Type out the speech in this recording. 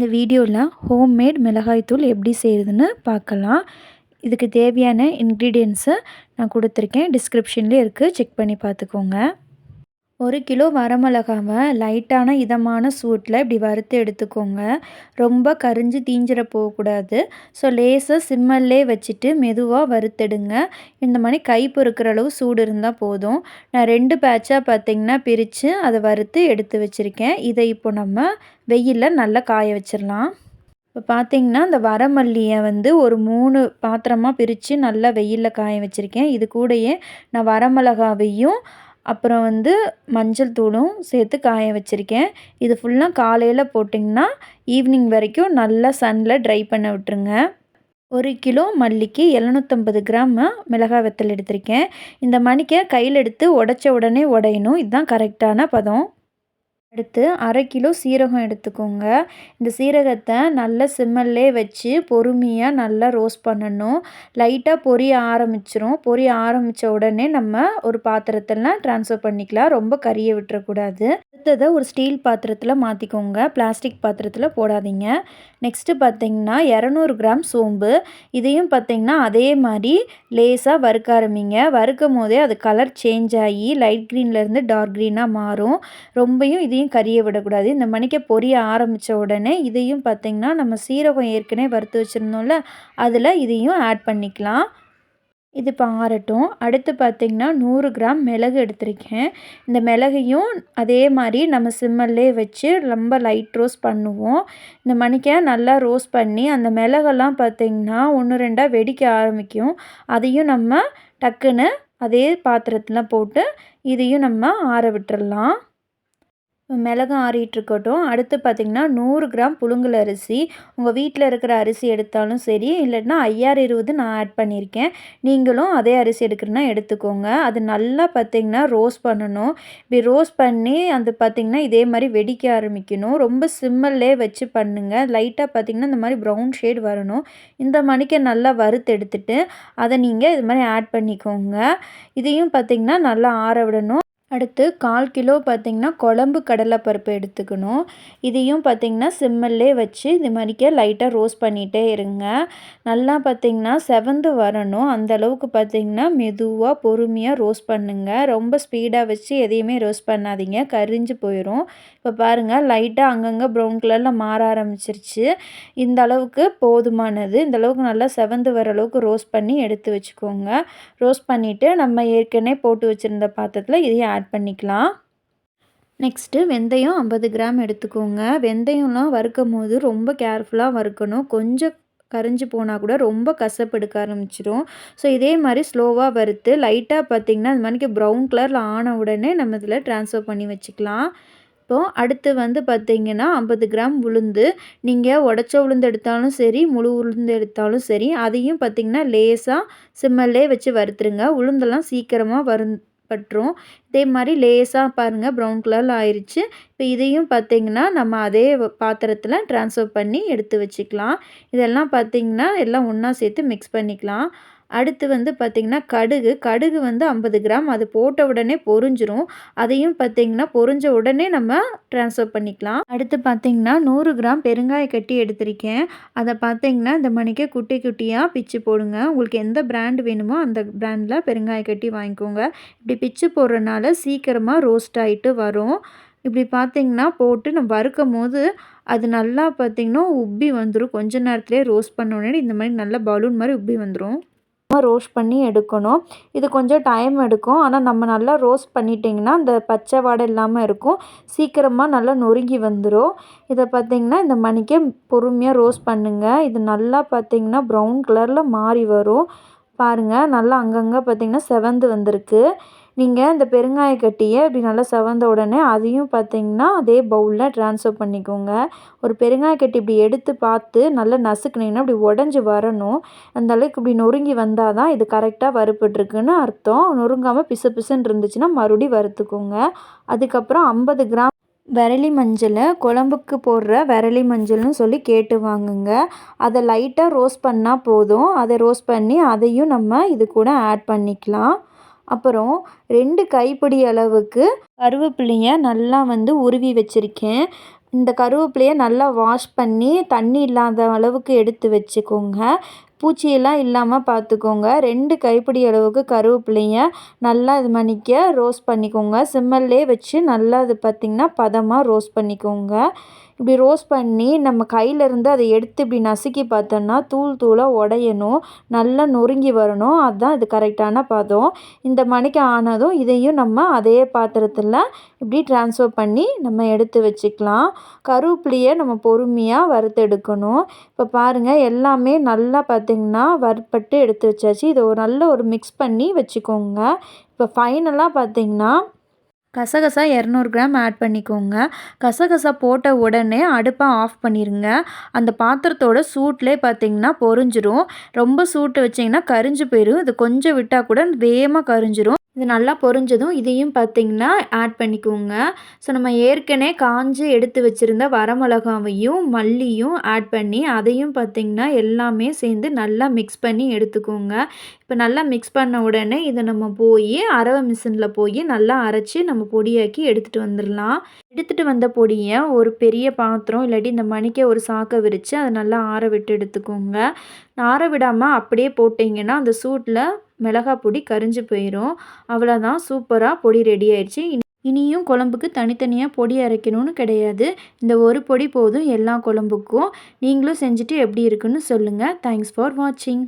இந்த வீடியோவில் ஹோம்மேட் மிளகாய் தூள் எப்படி செய்கிறதுன்னு பார்க்கலாம். இதுக்கு தேவையான இன்க்ரீடியன்ட்ஸை நான் கொடுத்துருக்கேன். டிஸ்கிரிப்ஷன்லேயே இருக்குது, செக் பண்ணி பார்த்துக்கோங்க. 1 கிலோ வரமிளகாவை லைட்டான இதமான சூட்டில் இப்படி வறுத்து எடுத்துக்கோங்க. ரொம்ப கரிஞ்சு தீஞ்சிட போகக்கூடாது. ஸோ லேசாக சிம்மல்லே வச்சுட்டு மெதுவாக வறுத்தெடுங்க. இந்த மாதிரி கை பொறுக்கிற அளவு சூடு இருந்தால் போதும். நான் 2 பேட்சாக பார்த்திங்கன்னா பிரித்து அதை வறுத்து எடுத்து வச்சுருக்கேன். இதை இப்போ நம்ம வெயிலில் நல்லா காய வச்சிடலாம். இப்போ பார்த்திங்கன்னா இந்த வரமல்லியை ஒரு 3 பாத்திரமாக பிரித்து நல்லா வெயிலில் காய வச்சுருக்கேன். இது கூடயே நான் வரமிளகாவையும் அப்புறம் மஞ்சள் தூளும் சேர்த்து காய வச்சுருக்கேன். இது ஃபுல்லாக காலையில் போட்டிங்கன்னா ஈவினிங் வரைக்கும் நல்லா சன்னில் ட்ரை பண்ண விட்டுருங்க. 1 கிலோ மல்லிக்கு 750 கிராம் மிளகாய் வத்தல் எடுத்திருக்கேன். இந்த மணிக்கை கையில் எடுத்து உடச்ச உடனே உடையணும். இதுதான் கரெக்டான பதம். அடுத்து 1/2 கிலோ சீரகம் எடுத்துக்கோங்க. இந்த சீரகத்தை நல்லா சிம்மல்லே வச்சு பொறுமையாக நல்லா ரோஸ்ட் பண்ணணும். லைட்டாக பொரிய ஆரம்பிச்சிரும். பொரிய ஆரம்பித்த உடனே நம்ம ஒரு பாத்திரத்தில் ட்ரான்ஸ்ஃபர் பண்ணிக்கலாம். ரொம்ப கறியை விட்டுறக்கூடாது. அடுத்ததை ஒரு ஸ்டீல் பாத்திரத்தில் மாற்றிக்கோங்க. பிளாஸ்டிக் பாத்திரத்தில் போடாதீங்க. நெக்ஸ்ட்டு பார்த்திங்கன்னா 200 கிராம் சோம்பு. இதையும் பார்த்திங்கன்னா அதே மாதிரி லேசாக வறுக்க ஆரம்பிங்க. வறுக்கும் போதே அது கலர் சேஞ்ச் ஆகி லைட் க்ரீன்லேருந்து டார்க் க்ரீனாக மாறும். ரொம்பையும் இதையும் கறிய விடக்கூடாது. இந்த மணிக்கை பொரிய ஆரம்பித்த உடனே இதையும் பார்த்திங்கன்னா நம்ம சீரகம் ஏற்கனவே வறுத்து வச்சுருந்தோம்ல, அதில் இதையும் ஆட் பண்ணிக்கலாம். இது இப்போ ஆறட்டும். அடுத்து பார்த்திங்கன்னா 100 கிராம் மிளகு எடுத்திருக்கேன். இந்த மிளகையும் அதே மாதிரி நம்ம சிம்மல்லே வச்சு ரொம்ப லைட் ரோஸ்ட் பண்ணுவோம். இந்த மணிக்கை நல்லா ரோஸ்ட் பண்ணி அந்த மிளகெல்லாம் பார்த்திங்கன்னா 1, 2 வெடிக்க ஆரம்பிக்கும். அதையும் நம்ம டக்குன்னு அதே பாத்திரத்தில் போட்டு இதையும் நம்ம ஆற விட்டுறலாம். மிளகு ஆறிட்டுருக்கட்டும். அடுத்து பார்த்திங்கன்னா 100 கிராம் புழுங்கல் அரிசி. உங்கள் வீட்டில் இருக்கிற அரிசி எடுத்தாலும் சரி, இல்லைன்னா 5020 நான் ஆட் பண்ணியிருக்கேன். நீங்களும் அதே அரிசி எடுக்கிறனா எடுத்துக்கோங்க. அது நல்லா பார்த்திங்கன்னா ரோஸ்ட் பண்ணணும். இப்படி ரோஸ்ட் பண்ணி அந்த பார்த்திங்கன்னா இதே மாதிரி வெடிக்க ஆரம்பிக்கணும். ரொம்ப சிம்மல்லே வச்சு பண்ணுங்கள். லைட்டாக பார்த்திங்கன்னா இந்த மாதிரி ப்ரௌன் ஷேட் வரணும். இந்த மணிக்கு நல்லா வறுத்து எடுத்துட்டு அதை நீங்கள் இது மாதிரி ஆட் பண்ணிக்கோங்க. இதையும் பார்த்திங்கன்னா நல்லா ஆற விடணும். அடுத்து 1/4 கிலோ பார்த்திங்கன்னா குழம்பு கடலைப்பருப்பு எடுத்துக்கணும். இதையும் பார்த்திங்கன்னா சிம்மல்லே வச்சு இது மாதிரிக்கே லைட்டாக ரோஸ்ட் பண்ணிகிட்டே இருங்க. நல்லா பார்த்திங்கன்னா செவந்து வரணும். அந்தளவுக்கு பார்த்திங்கன்னா மெதுவாக பொறுமையாக ரோஸ்ட் பண்ணுங்கள். ரொம்ப ஸ்பீடாக வச்சு எதையுமே ரோஸ்ட் பண்ணாதீங்க, கரிஞ்சு போயிடும். இப்போ பாருங்கள், லைட்டாக அங்கங்கே ப்ரௌன் கலரில் மாற ஆரம்பிச்சிருச்சு. இந்த அளவுக்கு போதுமானது. இந்த அளவுக்கு நல்லா செவந்து வர அளவுக்கு ரோஸ்ட் பண்ணி எடுத்து வச்சுக்கோங்க. ரோஸ்ட் பண்ணிவிட்டு நம்ம ஏற்கனவே போட்டு வச்சுருந்த பாத்திரத்தில் இதையும் ஆட் பண்ணிக்கலாம். நெக்ஸ்ட்டு வெந்தயம் 50 கிராம் எடுத்துக்கோங்க. வெந்தயம்லாம் வறுக்கும் போது ரொம்ப கேர்ஃபுல்லாக வறுக்கணும். கொஞ்சம் கரிஞ்சு போனால் கூட ரொம்ப கசப்பு எடுக்க ஆரம்பிச்சிடும். ஸோ இதே மாதிரி ஸ்லோவாக வறுத்து லைட்டாக பார்த்திங்கன்னா அது மாதிரிக்கு ப்ரௌன் கலரில் ஆன உடனே நம்ம இதில் ட்ரான்ஸ்ஃபர் பண்ணி வச்சுக்கலாம். இப்போது அடுத்து பார்த்திங்கன்னா 50 கிராம் உளுந்து. நீங்கள் உடச்ச உளுந்து எடுத்தாலும் சரி, முழு உளுந்து எடுத்தாலும் சரி, அதையும் பார்த்திங்கன்னா லேசாக சிம்மல்லே வச்சு வறுத்துருங்க. உளுந்தெல்லாம் சீக்கிரமாக பட்டுரும். இதே மாதிரி லேசாக பாருங்கள் ப்ரௌன் கலரில் ஆயிடுச்சு. இப்போ இதையும் பார்த்திங்கன்னா நம்ம அதே பாத்திரத்தில் ட்ரான்ஸ்ஃபர் பண்ணி எடுத்து வச்சுக்கலாம். இதெல்லாம் பார்த்திங்கன்னா எல்லாம் ஒன்றா சேர்த்து மிக்ஸ் பண்ணிக்கலாம். அடுத்து பார்த்திங்கன்னா கடுகு 50 கிராம். அது போட்ட உடனே பொரிஞ்சிரும். அதையும் பார்த்திங்கன்னா பொரிஞ்ச உடனே நம்ம ட்ரான்ஸ்ஃபர் பண்ணிக்கலாம். அடுத்து பார்த்திங்கன்னா 100 கிராம் பெருங்காய கட்டி எடுத்திருக்கேன். அதை பார்த்திங்கன்னா இந்த மணிக்கு குட்டி குட்டியாக பிச்சு போடுங்க. உங்களுக்கு எந்த பிராண்ட் வேணுமோ அந்த பிராண்டில் பெருங்காய கட்டி வாங்கிக்கோங்க. இப்படி பிச்சு போடுறதுனால சீக்கிரமாக ரோஸ்ட் ஆகிட்டு வரும். இப்படி பார்த்திங்கன்னா போட்டு நம்ம வறுக்கும் போது அது நல்லா பார்த்திங்கன்னா உப்பி வந்துடும். கொஞ்ச நேரத்துலேயே ரோஸ்ட் பண்ண உடனே இந்த மாதிரி நல்லா பலூன் மாதிரி உப்பி வந்துடும். ரோஸ்ட் பண்ணி எடுக்கணும். இது கொஞ்சம் டைம் எடுக்கும். ஆனால் நம்ம நல்லா ரோஸ்ட் பண்ணிட்டிங்கன்னா அந்த பச்சை வாடை இல்லாமல் இருக்கும். சீக்கிரமாக நல்லா நொறுங்கி வந்துடும். இதை பார்த்திங்கன்னா இந்த மணிக்கே பொறுமையாக ரோஸ்ட் பண்ணுங்கள். இது நல்லா பார்த்திங்கன்னா ப்ரௌன் கலரில் மாறி வரும். பாருங்கள், நல்லா அங்கங்கே பார்த்திங்கன்னா செவந்து வந்திருக்கு. நீங்கள் இந்த பெருங்காய கட்டியை இப்படி நல்லா செவந்த உடனே அதையும் பார்த்திங்கன்னா அதே பவுலில் ட்ரான்ஸ்ஃபர் பண்ணிக்கோங்க. ஒரு பெருங்காய கட்டி இப்படி எடுத்து பார்த்து நல்லா நசுக்குனிங்கன்னா இப்படி உடஞ்சி வரணும். அந்த அளவுக்கு இப்படி நொறுங்கி வந்தால் தான் இது கரெக்டாக வறுபட்டுருக்குன்னு அர்த்தம். நொறுங்காமல் பிசு பிசுன்னு இருந்துச்சுன்னா மறுபடியும் வறுத்துக்கோங்க. அதுக்கப்புறம் 50 கிராம் விரலி மஞ்சளை குழம்புக்கு போடுற விரலி மஞ்சள்னு சொல்லி கேட்டு வாங்குங்க. அதை லைட்டாக ரோஸ்ட் பண்ணால் போதும். அதை ரோஸ்ட் பண்ணி அதையும் நம்ம இது கூட ஆட் பண்ணிக்கலாம். அப்புறம் 2 கைப்பிடி அளவுக்கு கருவேப்பிலையை நல்லா உருவி வச்சுருக்கேன். இந்த கருவேப்பிலையை நல்லா வாஷ் பண்ணி தண்ணி இல்லாத அளவுக்கு எடுத்து வச்சுக்கோங்க. பூச்சியெல்லாம் இல்லாமல் பார்த்துக்கோங்க. 2 கைப்பிடி அளவுக்கு கருவேப்பிலைய நல்லா இது பண்ணிக்க ரோஸ்ட் பண்ணிக்கோங்க. சிம்மல்லே வச்சு நல்லா இது பார்த்திங்கன்னா பதமாக ரோஸ்ட் பண்ணிக்கோங்க. இப்படி ரோஸ்ட் பண்ணி நம்ம கையிலேருந்து அதை எடுத்து இப்படி நசுக்கி பார்த்தோன்னா தூள் தூளாக உடையணும். நல்லா நொறுங்கி வரணும். அதுதான் இது கரெக்டான பதம். இந்த மணிக்கு ஆனதும் இதையும் நம்ம அதே பாத்திரத்தில் இப்படி ட்ரான்ஸ்ஃபர் பண்ணி நம்ம எடுத்து வச்சுக்கலாம். கருவேப்பிலையை நம்ம பொறுமையாக வறுத்தெடுக்கணும். இப்போ பாருங்கள் எல்லாமே நல்லா பார்த்திங்கன்னா வறுப்பட்டு எடுத்து வச்சாச்சு. இதை நல்ல ஒரு மிக்ஸ் பண்ணி வச்சுக்கோங்க. இப்போ ஃபைனலாக பார்த்திங்கன்னா கசகசா 200 கிராம் ஆட் பண்ணிக்கோங்க. கசகசா போட்ட உடனே அடுப்பை ஆஃப் பண்ணிடுங்க. அந்த பாத்திரத்தோட சூட்லேயே பார்த்திங்கன்னா பொரிஞ்சிரும். ரொம்ப சூட்டு வச்சிங்கன்னா கரிஞ்சு போயிடும். இது கொஞ்சம் விட்டால் கூட வேகமாக கரிஞ்சிரும். இது நல்லா பொரிஞ்சதும் இதையும் பார்த்திங்கன்னா ஆட் பண்ணிக்கோங்க. ஸோ நம்ம ஏற்கனவே காஞ்சி எடுத்து வச்சுருந்த வரமிளகாவையும் மல்லியும் ஆட் பண்ணி அதையும் பார்த்திங்கன்னா எல்லாமே சேர்ந்து நல்லா மிக்ஸ் பண்ணி எடுத்துக்கோங்க. இப்போ நல்லா மிக்ஸ் பண்ண உடனே இதை நம்ம போய் அரவை மிஷினில் போய் நல்லா அரைச்சி நம்ம பொடியாக்கி எடுத்துகிட்டு வந்துடலாம். எடுத்துகிட்டு வந்த பொடியை ஒரு பெரிய பாத்திரம் இல்லாட்டி இந்த மணிக்கே ஒரு சாக்கை விரித்து அதை நல்லா ஆற விட்டு எடுத்துக்கோங்க. ஆற விடாமல் அப்படியே போட்டிங்கன்னா அந்த சூட்டில் மிளகாய் பொடி கரிஞ்சு போயிடும். அவ்வளோதான், சூப்பராக பொடி ரெடி ஆயிடுச்சு. இனியும் குழம்புக்கு தனித்தனியாக பொடி அரைக்கணும்னு கிடையாது. இந்த ஒரு பொடி போதும் எல்லா குழம்புக்கும். நீங்களும் செஞ்சுட்டு எப்படி இருக்குன்னு சொல்லுங்கள். தேங்க்ஸ் ஃபார் வாட்சிங்.